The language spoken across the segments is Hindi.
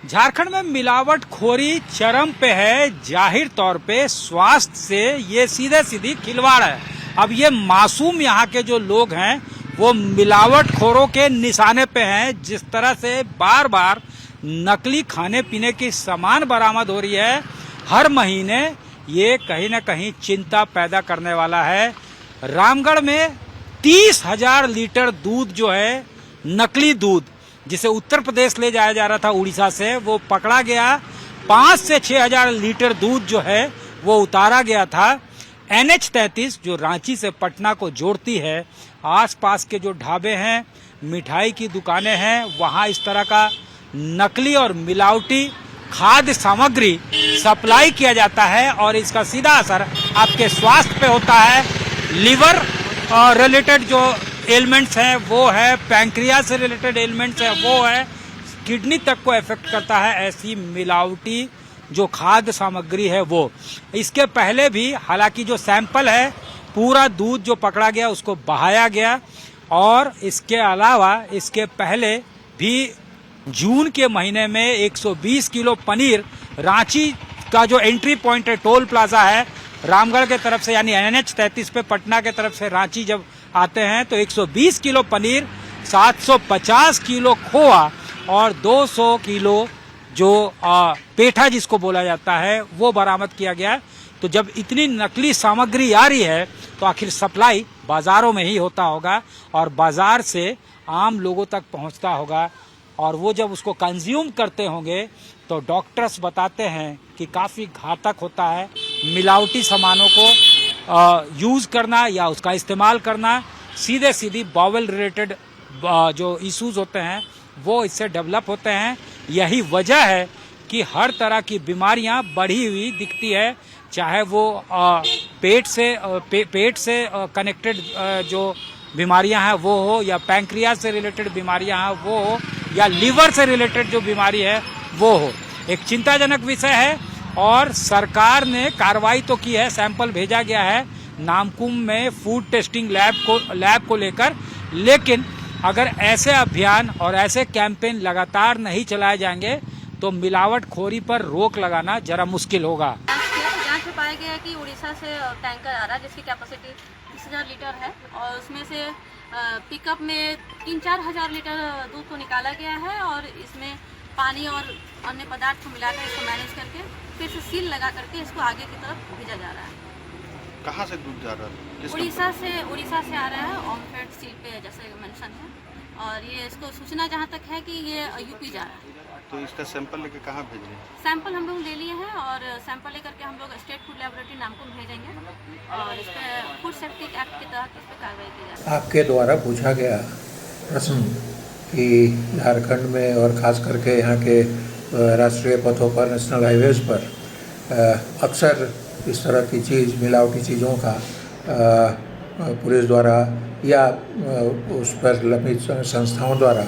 झारखंड में मिलावटखोरी चरम पे है। जाहिर तौर पे स्वास्थ्य से ये सीधे सीधी खिलवाड़ है। अब ये मासूम यहाँ के जो लोग हैं वो मिलावटखोरों के निशाने पे हैं। जिस तरह से बार बार नकली खाने पीने की सामान बरामद हो रही है हर महीने, ये कहीं न कहीं चिंता पैदा करने वाला है। रामगढ़ में 30,000 लीटर दूध जो है, नकली दूध जिसे उत्तर प्रदेश ले जाया जा रहा था उड़ीसा से, वो पकड़ा गया। 5 से 6,000 लीटर दूध जो है वो उतारा गया था। NH 33 जो रांची से पटना को जोड़ती है, आसपास के जो ढाबे हैं, मिठाई की दुकानें हैं, वहां इस तरह का नकली और मिलावटी खाद्य सामग्री सप्लाई किया जाता है और इसका सीधा असर आपके स्वास्थ्य पे होता है। लीवर रिलेटेड जो एलिमेंट्स हैं वो है, पैंक्रियास से रिलेटेड एलिमेंट्स हैं वो है, किडनी तक को इफेक्ट करता है ऐसी मिलावटी जो खाद्य सामग्री है वो। इसके पहले भी हालांकि जो सैंपल है, पूरा दूध जो पकड़ा गया उसको बहाया गया, और इसके अलावा इसके पहले भी जून के महीने में 120 किलो पनीर रांची का जो एंट्री पॉइंट है, टोल प्लाजा है रामगढ़ के तरफ से, यानी NH 33 पे पटना के तरफ से रांची जब आते हैं तो 120 किलो पनीर, 750 किलो खोआ और 200 किलो जो पेठा जिसको बोला जाता है वो बरामद किया गया। तो जब इतनी नकली सामग्री आ रही है तो आखिर सप्लाई बाजारों में ही होता होगा और बाजार से आम लोगों तक पहुंचता होगा, और वो जब उसको कंज्यूम करते होंगे तो डॉक्टर्स बताते हैं कि काफ़ी घातक होता है। मिलावटी सामानों को यूज़ करना या उसका इस्तेमाल करना, सीधे सीधी बाउल रिलेटेड जो इश्यूज होते हैं वो इससे डेवलप होते हैं। यही वजह है कि हर तरह की बीमारियां बढ़ी हुई दिखती है, चाहे वो पेट से कनेक्टेड जो बीमारियां हैं वो हो, या पैंक्रियास से रिलेटेड बीमारियां हैं वो हो, या लीवर से रिलेटेड जो बीमारी है वो हो। एक चिंताजनक विषय है और सरकार ने कार्रवाई तो की है, सैंपल भेजा गया है नामकुम में फूड टेस्टिंग लैब को लेकर, लेकिन अगर ऐसे अभियान और ऐसे कैंपेन लगातार नहीं चलाए जाएंगे तो मिलावटखोरी पर रोक लगाना जरा मुश्किल होगा। जांच में पाया गया कि उड़ीसा से टैंकर आ रहा है जिसकी कैपेसिटी 30,000 लीटर है, और उसमें से पिकअप में 3-4 हज़ार लीटर दूध को निकाला गया है, और इसमें पानी और अन्य पदार्थ को मिलाकर इसको मैनेज करके फिर से सील लगा करके इसको आगे की तरफ भेजा जा रहा है। कहाँ से दूध जा रहा है? उड़ीसा से आ रहा है, ऑमफेड सील पे जैसे मेंशन है, और ये इसको सूचना जहाँ तक है कि ये यूपी जा रहा है। तो इसका सैंपल लेके कहाँ भेज रहे हैं? सैंपल हम लोग ले लिए हैं और सैंपल लेकर के हम लोग स्टेट फूड लैबोरेटरी नामकुम भेजेंगे, और इस पर फूड सेफ्टी एक्ट के तहत इस पर कार्रवाई की जाएगी। आपके द्वारा पूछा गया प्रश्न कि झारखंड में और ख़ास करके यहाँ के राष्ट्रीय पथों पर, नेशनल हाईवेज़ पर अक्सर इस तरह की चीज़, मिलावटी चीज़ों का पुलिस द्वारा या उस पर लंबित संस्थाओं द्वारा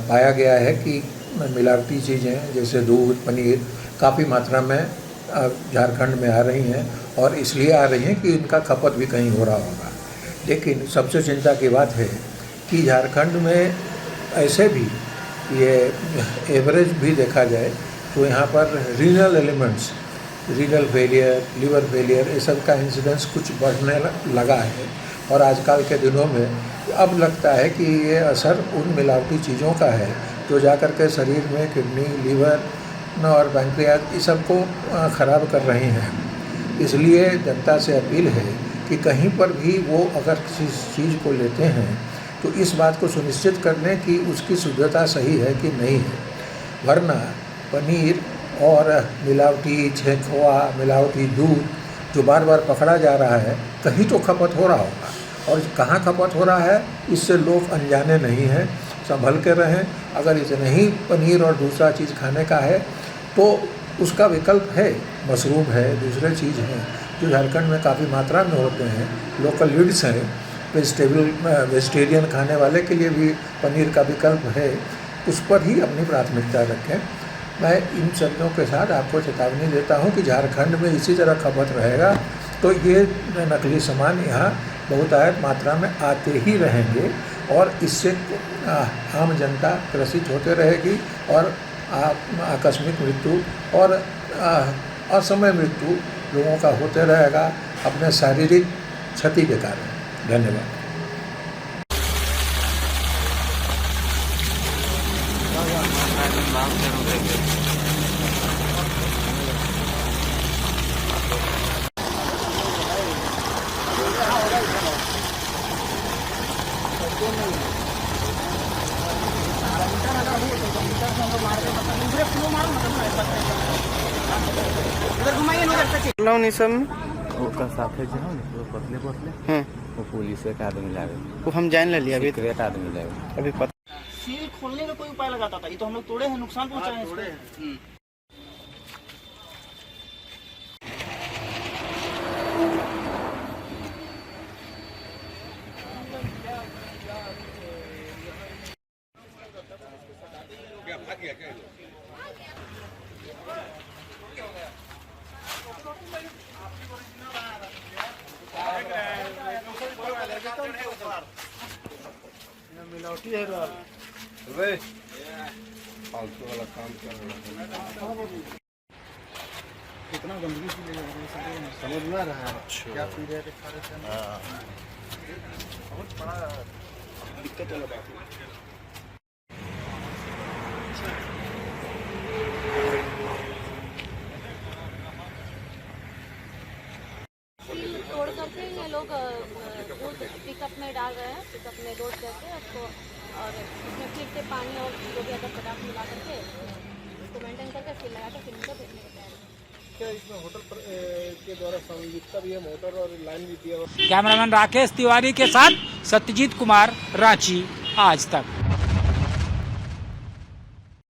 पाया गया है कि मिलावटी चीज़ें जैसे दूध, पनीर काफ़ी मात्रा में झारखंड में आ रही हैं, और इसलिए आ रही हैं कि इनका खपत भी कहीं हो रहा होगा। लेकिन सबसे चिंता की बात है कि झारखंड में ऐसे भी ये एवरेज भी देखा जाए तो यहाँ पर renal elements, renal failure, liver failure, ये सब का इंसिडेंस कुछ बढ़ने लगा है, और आजकल के दिनों में अब लगता है कि ये असर उन मिलावटी चीज़ों का है जो जाकर के शरीर में किडनी, लीवर और पैंक्रियाज इस सब को ख़राब कर रही हैं। इसलिए जनता से अपील है कि कहीं पर भी वो अगर किसी चीज़ को लेते हैं तो इस बात को सुनिश्चित कर लें कि उसकी शुद्धता सही है कि नहीं है, वरना पनीर और मिलावटी खोआ, मिलावटी दूध जो बार बार पकड़ा जा रहा है, कहीं तो खपत हो रहा होगा, और कहाँ खपत हो रहा है इससे लोग अनजाने नहीं हैं। संभल के रहें। अगर इसे नहीं पनीर और दूसरा चीज़ खाने का है तो उसका विकल्प है, मशरूम है, दूसरे चीज़ हैं जो झारखंड में काफ़ी मात्रा में होते हैं। लोकल लीड्स हैं, वेजिटेरियन खाने वाले के लिए भी पनीर का विकल्प है, उस पर ही अपनी प्राथमिकता रखें। मैं इन शब्दों के साथ आपको चेतावनी देता हूं कि झारखंड में इसी तरह खपत रहेगा तो ये नकली सामान यहाँ बहुतायत मात्रा में आते ही रहेंगे, और इससे आम जनता ग्रसित होते रहेगी और आकस्मिक मृत्यु और असमय मृत्यु लोगों का होते रहेगा अपने शारीरिक क्षति के कारण। धन्यवाद। नहीं सब में ओकर साथे जो है वो पतले पतले हाँ वो पुलिस के आदमी लागे वो हम जान ले लिया अभी सीक्रेट आदमी लागे अभी पता सील खोलने का कोई उपाय लगाता था, ये तो हम लोग तोड़े हैं, नुकसान पहुंचाए हैं इसको। मिलावटी है कितना गंदगी से ले जा रहे हैं समझ में आ रहा है। क्या पी रहे थे खा रहे थे बहुत बड़ा दिक्कत वाला बात है। तोड़ करके ये लोग दूध पिकअप में डाल रहे हैं, पिकअप में लोड करके उसको, और उसमें फिर से पानी और जो भी अदर पदार्थ मिला करके उसको मेंटेन करके फिर लगा के फिर उनको भेजने का तैयार है। क्या इसमें होटल के द्वारा संयुक्ता भी है, मोटर और लाइन भी दिया हुआ। कैमरामैन राकेश तिवारी के साथ सत्यजीत कुमार, रांची आज तक।